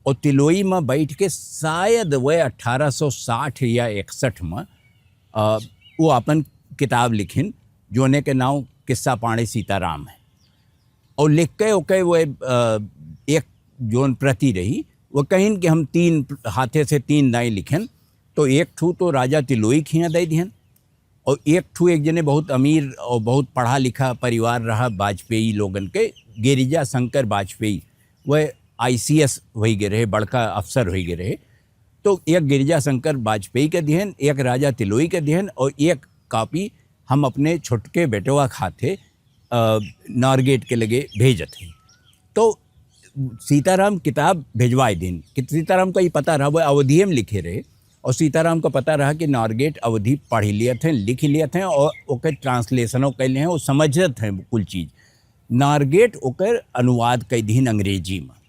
और तिलोई में बैठ के शायद वह 1860 या 61 में वो अपन किताब लिखिन जोने के नाम किस्सा पाणे सीताराम है। और लिख के ओके वो एक जोन प्रति रही वो कहीं कि हम 3 हाथे से 3 दाएँ लिखें, तो एक ठू तो राजा तिलोई खिया दे दिहन और एक ठू एक जने बहुत अमीर और बहुत पढ़ा लिखा परिवार रहा वाजपेयी लोगन के, गिरिजा शंकर वाजपेयी, वह ICS वही गे रहे, बड़का अफसर वही गे रहे। तो एक गिरिजा शंकर वाजपेयी के दिहन, एक राजा तिलोई के दिहन और एक कॉपी हम अपने छोटके बेटवा खाते नारगेट के लगे भेजत हैं। तो सीताराम किताब भेजवाए दिन कि सीताराम का ये पता रहा, वो अवधि में लिखे रहे और सीताराम का पता रहा कि नारगेट अवधि पढ़ लिए थे, लिख लिए थे और ओकर ट्रांसलेशनों कैले हैं, वो समझत हैं कुल चीज़। नारगेट ओकर अनुवाद कई दिन अंग्रेजी में।